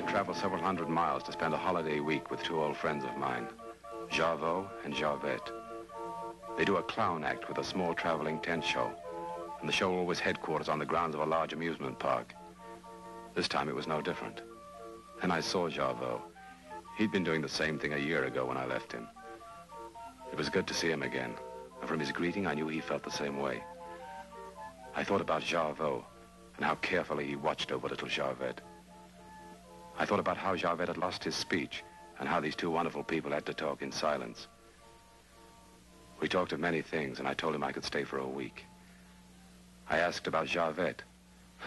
traveled several hundred miles to spend a holiday week with two old friends of mine, Jarveau and Jarvette. They do a clown act with a small traveling tent show, and the show always headquarters on the grounds of a large amusement park. This time it was no different. And I saw Jarveau. He'd been doing the same thing a year ago when I left him. It was good to see him again, and from his greeting I knew he felt the same way. I thought about Jarveau and how carefully he watched over little Jarvette. I thought about how Jarvette had lost his speech and how these two wonderful people had to talk in silence. We talked of many things, and I told him I could stay for a week. I asked about Jarvette.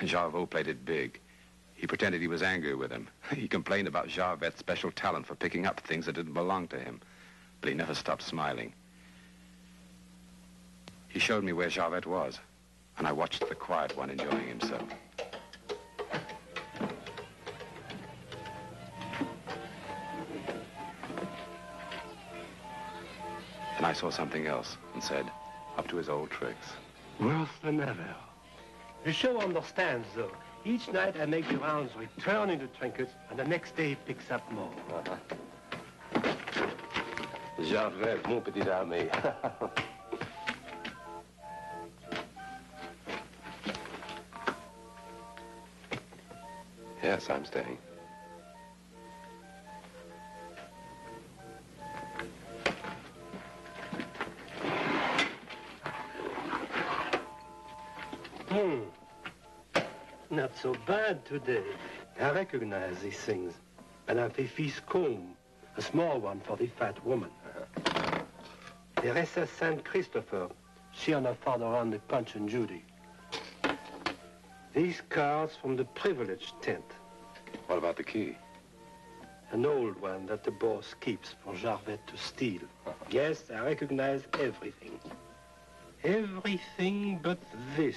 Jarveau played it big. He pretended he was angry with him. He complained about Jarvette's special talent for picking up things that didn't belong to him, but he never stopped smiling. He showed me where Jarvette was, and I watched the quiet one enjoying himself. Then I saw something else and said, up to his old tricks. Worse than ever. The show understands, though. Each night I make the rounds returning the trinkets, and the next day picks up more. Jarvette, mon petit ami. Yes, I'm staying. Not so bad today. I recognize these things. Madame Fifi's comb, a small one for the fat woman. Teresa St. Christopher, she and her father run the Punch and Judy. These cards from the privileged tent. What about the key? An old one that the boss keeps for Jarvette to steal. Yes, I recognize everything. Everything but this.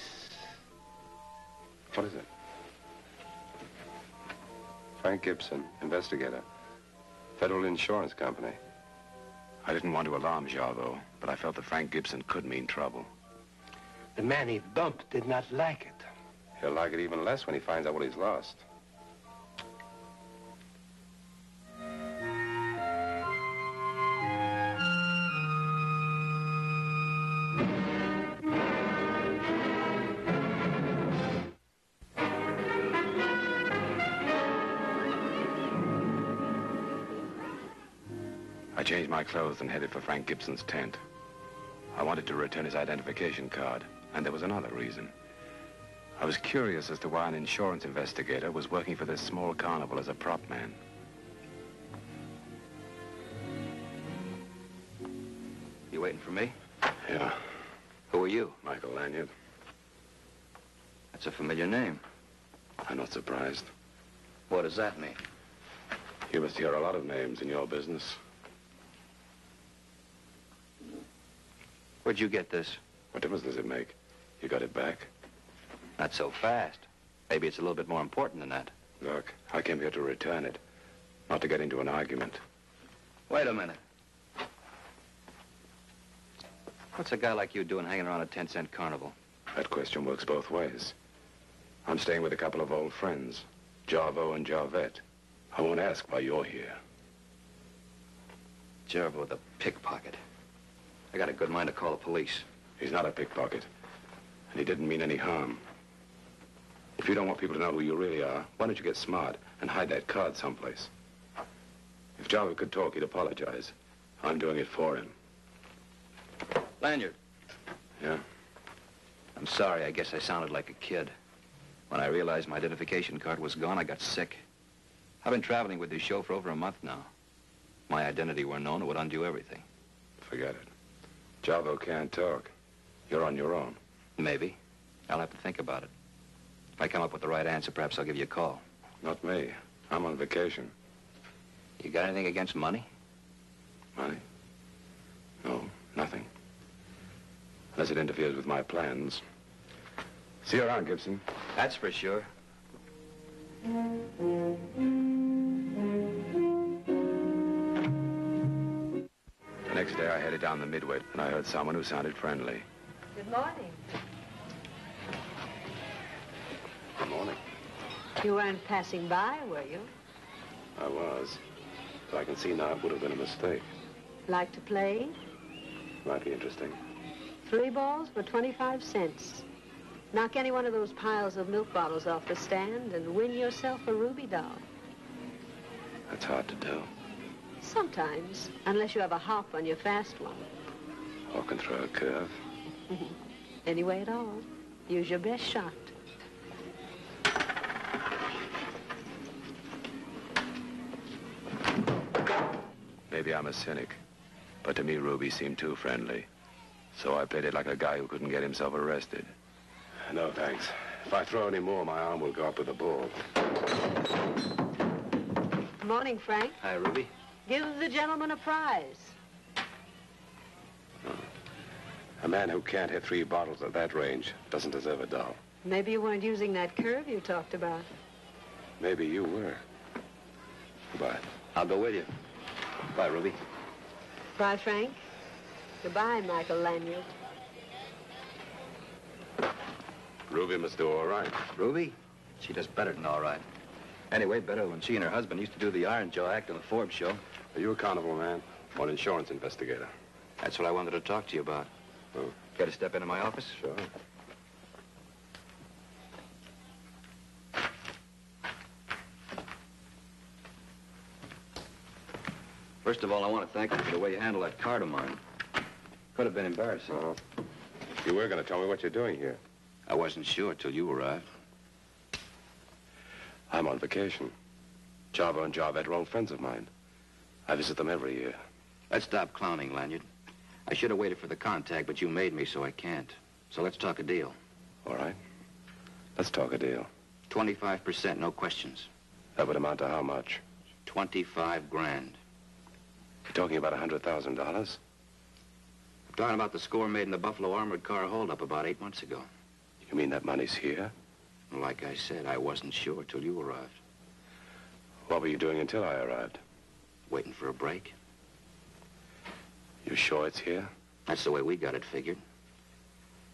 What is it? Frank Gibson, investigator. Federal Insurance Company. I didn't want to alarm Jarveau, but I felt that Frank Gibson could mean trouble. The man he bumped did not like it. He'll like it even less when he finds out what he's lost. I changed my clothes and headed for Frank Gibson's tent. I wanted to return his identification card, and there was another reason. I was curious as to why an insurance investigator was working for this small carnival as a prop man. You waiting for me? Yeah. Who are you? Michael Lanyard. That's a familiar name. I'm not surprised. What does that mean? You must hear a lot of names in your business. Where'd you get this? What difference does it make? You got it back? Not so fast. Maybe it's a little bit more important than that. Look, I came here to return it, not to get into an argument. Wait a minute. What's a guy like you doing hanging around a 10-cent carnival? That question works both ways. I'm staying with a couple of old friends, Jarveau and Jarvette. I won't ask why you're here. Jarveau, the pickpocket. I got a good mind to call the police. He's not a pickpocket, and he didn't mean any harm. If you don't want people to know who you really are, why don't you get smart and hide that card someplace? If Jarveau could talk, he'd apologize. I'm doing it for him. Lanyard. Yeah? I'm sorry, I guess I sounded like a kid. When I realized my identification card was gone, I got sick. I've been traveling with this show for over a month now. If my identity were known, it would undo everything. Forget it. Jarveau can't talk. You're on your own. Maybe. I'll have to think about it. If I come up with the right answer, perhaps I'll give you a call. Not me. I'm on vacation. You got anything against money? Money? No, nothing. Unless it interferes with my plans. See you around, Gibson. That's for sure. The next day, I headed down the Midway, and I heard someone who sounded friendly. Good morning. Good morning. You weren't passing by, were you? I was. But I can see now it would have been a mistake. Like to play? Might be interesting. 3 balls for 25 cents. Knock any one of those piles of milk bottles off the stand and win yourself a Ruby doll. That's hard to do. Sometimes, unless you have a hop on your fast one. Or can throw a curve. Any way at all. Use your best shot. Maybe I'm a cynic, but to me, Ruby seemed too friendly. So I played it like a guy who couldn't get himself arrested. No, thanks. If I throw any more, my arm will go up with the ball. Morning, Frank. Hi, Ruby. Give the gentleman a prize. A man who can't hit 3 bottles at that range doesn't deserve a doll. Maybe you weren't using that curve you talked about. Maybe you were. Goodbye. I'll go with you. Bye, Ruby. Bye, Frank. Goodbye, Michael Lanyard. Ruby must do all right. Ruby? She does better than all right. Anyway, better when she and her husband used to do the Iron Jaw act on the Forbes show. Are you a Carnival man or an insurance investigator? That's what I wanted to talk to you about. Oh. Care to step into my office? Sure. First of all, I want to thank you for the way you handled that card of mine. Could have been embarrassing. Oh. You were going to tell me what you're doing here. I wasn't sure till you arrived. I'm on vacation. Java and Javette are old friends of mine. I visit them every year. Let's stop clowning, Lanyard. I should have waited for the contact, but you made me, so I can't. So let's talk a deal. All right. Let's talk a deal. 25%, no questions. That would amount to how much? 25 grand. You're talking about $100,000? I'm talking about the score made in the Buffalo armored car holdup about 8 months ago. You mean that money's here? Like I said, I wasn't sure till you arrived. What were you doing until I arrived? Waiting for a break. You sure it's here? That's the way we got it figured.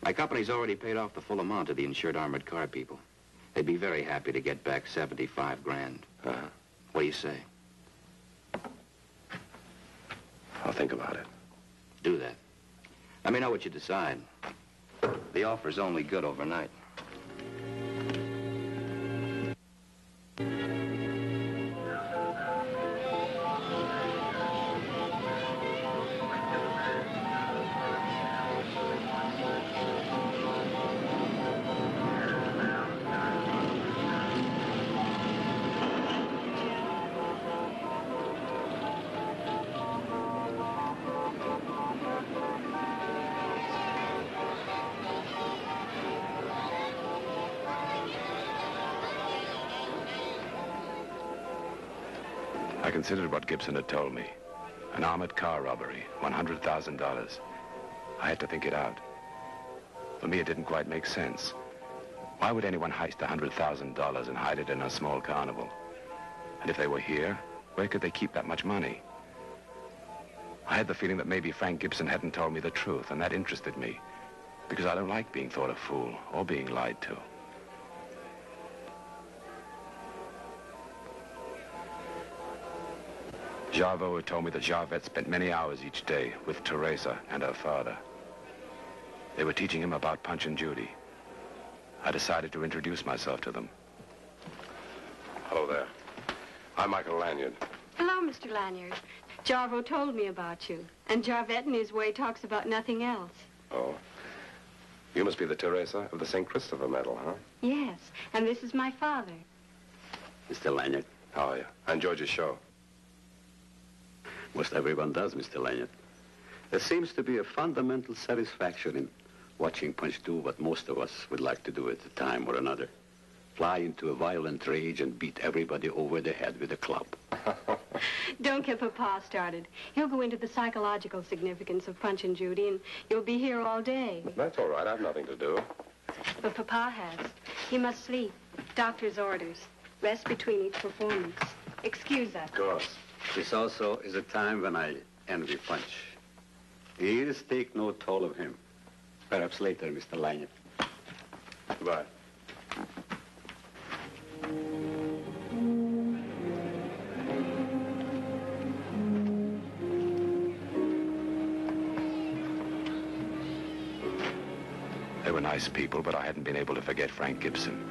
My company's already paid off the full amount to the insured armored car people. They'd be very happy to get back 75 grand. Uh-huh. What do you say? I'll think about it. Do that. Let me know what you decide. The offer's only good overnight. I considered what Gibson had told me. An armored car robbery, $100,000. I had to think it out. For me, it didn't quite make sense. Why would anyone heist $100,000 and hide it in a small carnival? And if they were here, where could they keep that much money? I had the feeling that maybe Frank Gibson hadn't told me the truth, and that interested me, because I don't like being thought a fool or being lied to. Jarvo had told me that Javette spent many hours each day with Teresa and her father. They were teaching him about Punch and Judy. I decided to introduce myself to them. Hello there. I'm Michael Lanyard. Hello, Mr. Lanyard. Jarvo told me about you, and Jarvette in his way talks about nothing else. Oh. You must be the Teresa of the St. Christopher medal, huh? Yes, and this is my father. Mr. Lanyard. How are you? I enjoyed your show. Most everyone does, Mr. Lanyard. There seems to be a fundamental satisfaction in watching Punch do what most of us would like to do at a time or another. Fly into a violent rage and beat everybody over the head with a club. Don't get Papa started. He'll go into the psychological significance of Punch and Judy, and you'll be here all day. That's all right. I have nothing to do. But Papa has. He must sleep. Doctor's orders. Rest between each performance. Excuse us. Of course. This also is a time when I envy Punch. The years take no toll of him. Perhaps later, Mr. Lanyard. Goodbye. nice people, but I hadn't been able to forget Frank Gibson.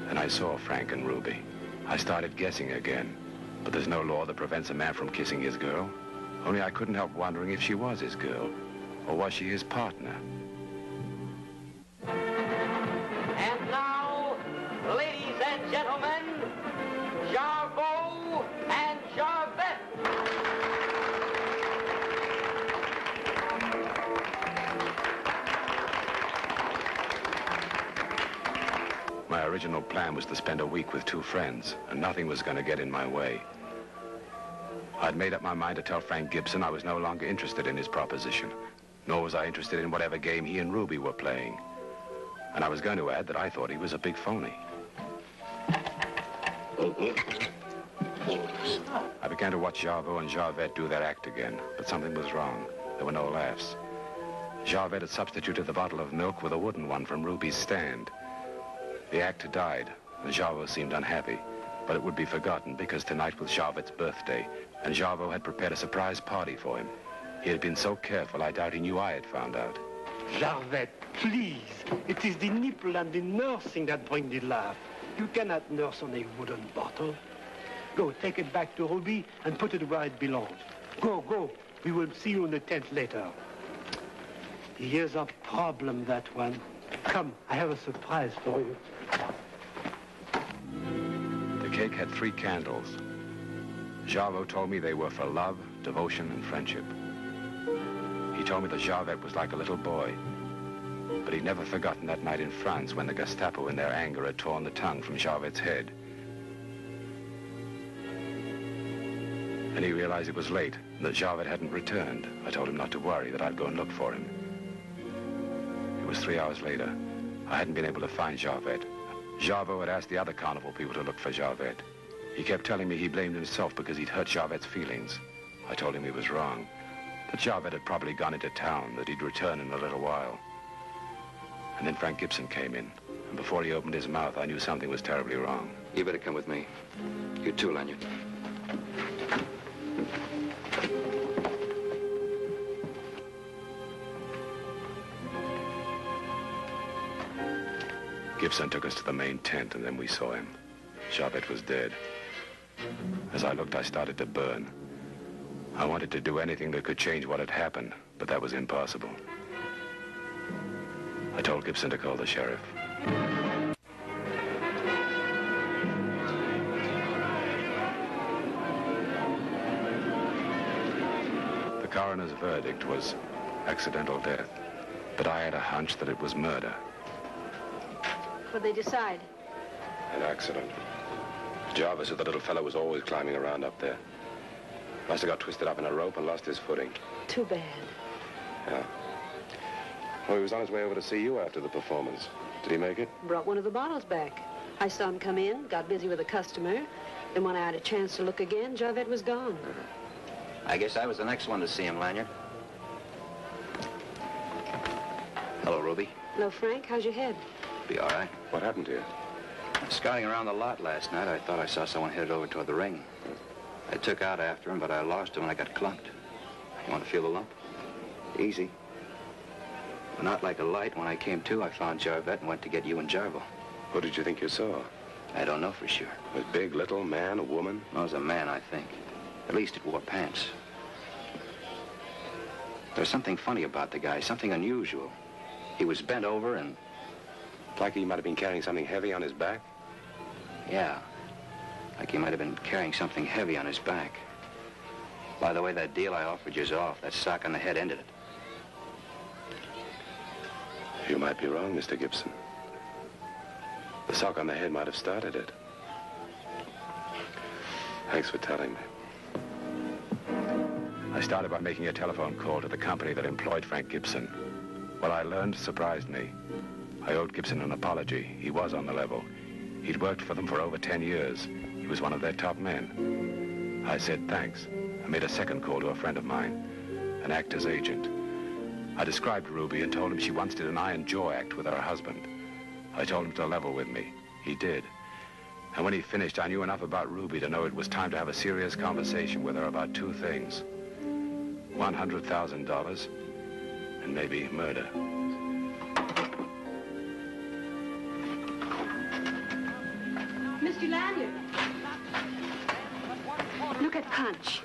Then I saw Frank and Ruby. I started guessing again, but there's no law that prevents a man from kissing his girl. Only I couldn't help wondering if she was his girl, or was she his partner? And now, ladies and gentlemen, Jarveau and Jarvette. My original plan was to spend a week with two friends, and nothing was going to get in my way. I'd made up my mind to tell Frank Gibson I was no longer interested in his proposition, nor was I interested in whatever game he and Ruby were playing. And I was going to add that I thought he was a big phony. I began to watch Jarveau and Jarvette do their act again, but something was wrong. There were no laughs. Jarvette had substituted the bottle of milk with a wooden one from Ruby's stand. The act had died, and Jarveau seemed unhappy, but it would be forgotten because tonight was Jarvette's birthday, and Jarveau had prepared a surprise party for him. He had been so careful, I doubt he knew I had found out. Jarvette, please. It is the nipple and the nursing that bring the laugh. You cannot nurse on a wooden bottle. Go, take it back to Ruby and put it where it belongs. Go, go. We will see you in the tent later. Here's a problem, that one. Come, I have a surprise for you. The cake had 3 candles. Jarveau told me they were for love, devotion, and friendship. He told me that Jarvette was like a little boy, but he'd never forgotten that night in France when the Gestapo, in their anger, had torn the tongue from Jarvette's head. And he realized it was late, and that Jarvette hadn't returned. I told him not to worry, that I'd go and look for him. It was 3 hours later. I hadn't been able to find Jarvette. Jarveau had asked the other Carnival people to look for Jarvette. He kept telling me he blamed himself because he'd hurt Jarvette's feelings. I told him he was wrong, that Jarvette had probably gone into town, that he'd return in a little while. And then Frank Gibson came in, and before he opened his mouth, I knew something was terribly wrong. You better come with me. You too, Lanyard. Gibson took us to the main tent, and then we saw him. Jarvette was dead. As I looked, I started to burn. I wanted to do anything that could change what had happened, but that was impossible. I told Gibson to call the sheriff. The coroner's verdict was accidental death, but I had a hunch that it was murder. What'd they decide? An accident. Jarvis said the little fellow was always climbing around up there. Must have got twisted up in a rope and lost his footing. Too bad. Yeah. Well, he was on his way over to see you after the performance. Did he make it? Brought one of the bottles back. I saw him come in, got busy with a customer. Then when I had a chance to look again, Jarvette was gone. I guess I was the next one to see him, Lanyard. Hello, Ruby. Hello, Frank. How's your head? Be all right. What happened to you? Scouting around the lot last night, I thought I saw someone headed over toward the ring. I took out after him, but I lost him when I got clumped. You want to feel the lump? Easy. But not like a light. When I came to, I found Jarvette and went to get you and Jarveau. Who did you think you saw? I don't know for sure. Was big, little, man, a woman? Well, it was a man, I think. At least it wore pants. There's something funny about the guy, something unusual. He was bent over and... Like he might have been carrying something heavy on his back? Yeah. Like he might have been carrying something heavy on his back. By the way, that deal I offered you's off. That sock on the head ended it. You might be wrong, Mr. Gibson. The sock on the head might have started it. Thanks for telling me. I started by making a telephone call to the company that employed Frank Gibson. What I learned surprised me. I owed Gibson an apology. He was on the level. He'd worked for them for over 10 years. He was one of their top men. I said thanks. I made a second call to a friend of mine, an actor's agent. I described Ruby and told him she once did an iron jaw act with her husband. I told him to level with me. He did. And when he finished, I knew enough about Ruby to know it was time to have a serious conversation with her about 2 things. $100,000 and maybe murder. Mr. Lanyard. Look at Punch.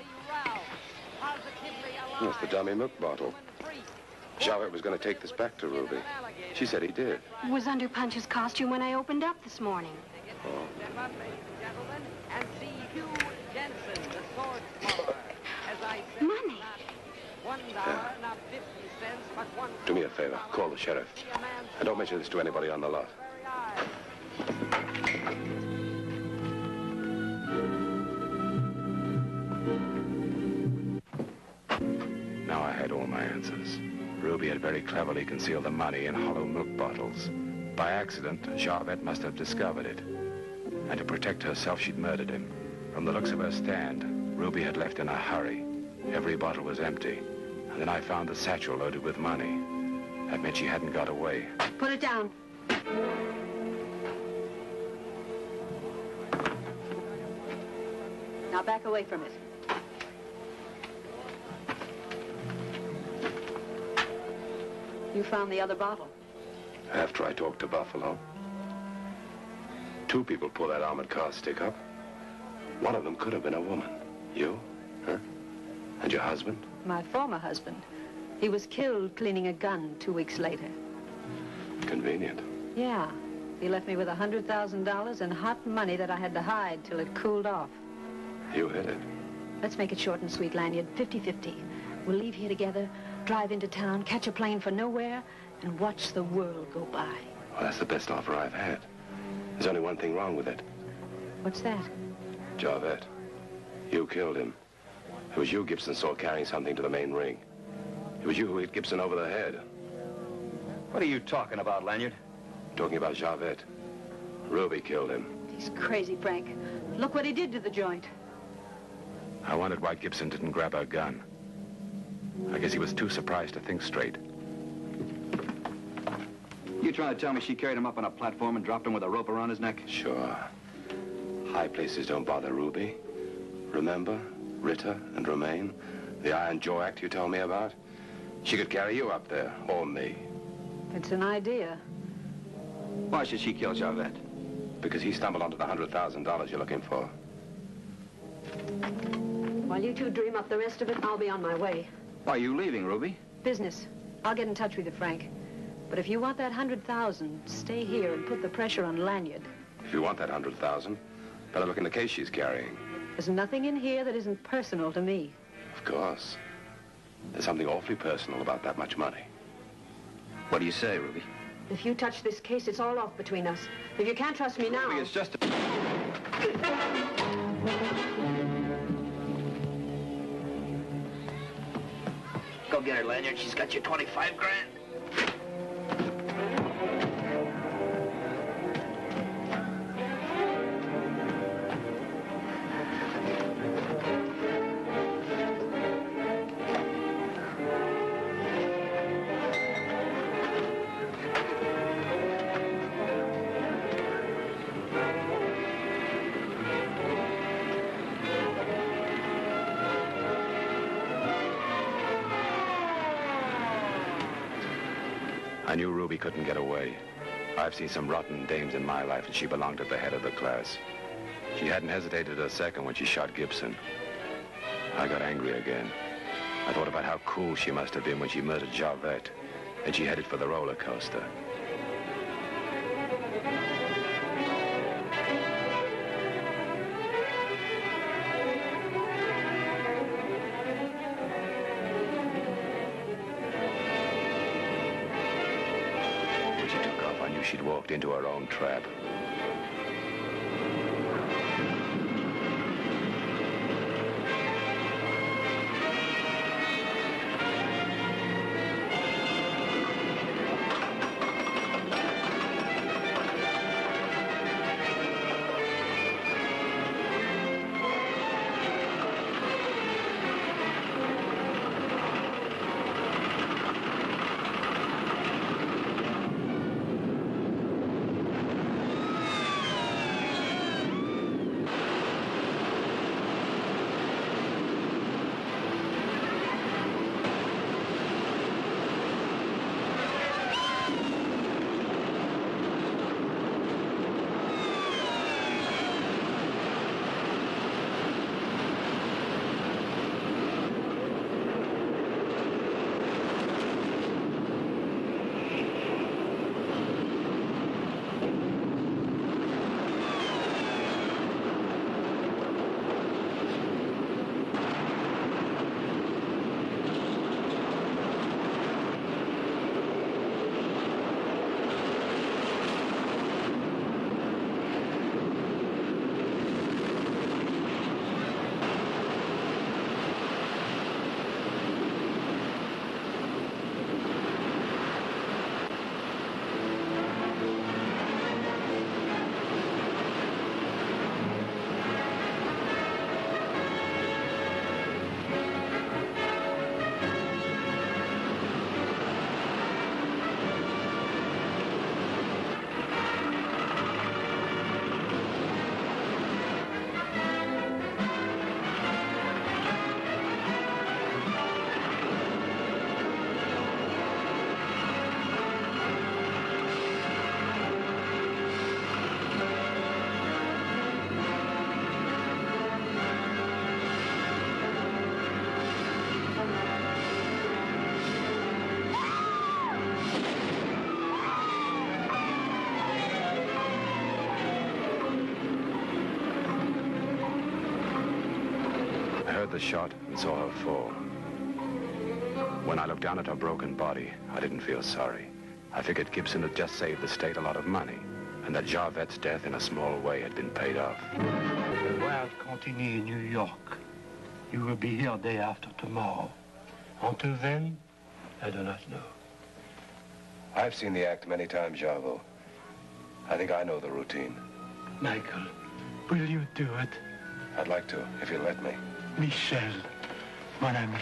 That's the dummy milk bottle. Javert was going to take this back to Ruby. She said he did. It was under Punch's costume when I opened up this morning. Oh. Money. Yeah. Do me a favor. Call the sheriff. And don't mention this to anybody on the lot. Now I had all my answers. Ruby had very cleverly concealed the money in hollow milk bottles. By accident, Javette must have discovered it. And to protect herself, she'd murdered him. From the looks of her stand, Ruby had left in a hurry. Every bottle was empty. And then I found the satchel loaded with money. That meant she hadn't got away. Put it down. Now back away from it. You found the other bottle. After I talked to Buffalo. 2 people pulled that armored car stick up. One of them could have been a woman. You? Huh? And your husband? My former husband. He was killed cleaning a gun 2 weeks later. Convenient. Yeah. He left me with $100,000 and hot money that I had to hide till it cooled off. You hit it. Let's make it short and sweet, Lanyard. 50-50. We'll leave here together, drive into town, catch a plane for nowhere, and watch the world go by. Well, that's the best offer I've had. There's only one thing wrong with it. What's that? Javette. You killed him. It was you Gibson saw carrying something to the main ring. It was you who hit Gibson over the head. What are you talking about, Lanyard? Talking about Javette. Ruby killed him. He's crazy, Frank. Look what he did to the joint. I wondered why Gibson didn't grab her gun. I guess he was too surprised to think straight. You trying to tell me she carried him up on a platform and dropped him with a rope around his neck? Sure. High places don't bother Ruby. Remember? Ritter and Romaine? The Iron Jaw Act you told me about? She could carry you up there, or me. It's an idea. Why should she kill Javette? Because he stumbled onto the $100,000 you're looking for. While you two dream up the rest of it, I'll be on my way. Why are you leaving, Ruby? Business. I'll get in touch with you, Frank. But if you want that $100,000, stay here and put the pressure on Lanyard. If you want that $100,000, better look in the case she's carrying. There's nothing in here that isn't personal to me. Of course. There's something awfully personal about that much money. What do you say, Ruby? If you touch this case, it's all off between us. If you can't trust me now... Ruby, it's just... Go get her, Lanyard. She's got you 25 grand. I knew Ruby couldn't get away. I've seen some rotten dames in my life, and she belonged at the head of the class. She hadn't hesitated a second when she shot Gibson. I got angry again. I thought about how cool she must have been when she murdered Javette, and she headed for the roller coaster. She'd walked into her own trap. the shot and saw her fall. When I looked down at her broken body, I didn't feel sorry. I figured Gibson had just saved the state a lot of money, and that Jarvette's death in a small way had been paid off. The wild continue in New York. You will be here day after tomorrow. Until then, I do not know. I've seen the act many times, Jarvo. I think I know the routine. Michael, will you do it? I'd like to, if you'll let me. Michel, mon ami.